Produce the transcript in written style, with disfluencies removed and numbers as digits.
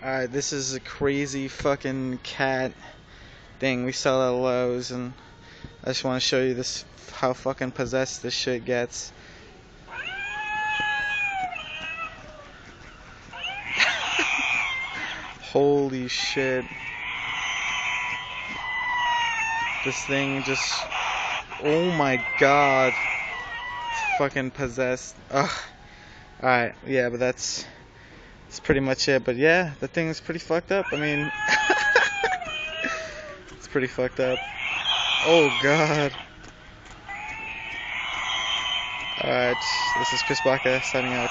Alright, this is a crazy fucking cat thing we sell at Lowe's, and I just want to show you this, how fucking possessed this shit gets. Holy shit. This thing just, oh my god, it's fucking possessed. Ugh. Alright, yeah, but that's pretty much it. But yeah, the thing is pretty fucked up. I mean, it's pretty fucked up. Oh god. Alright, this is Chris Baca signing out.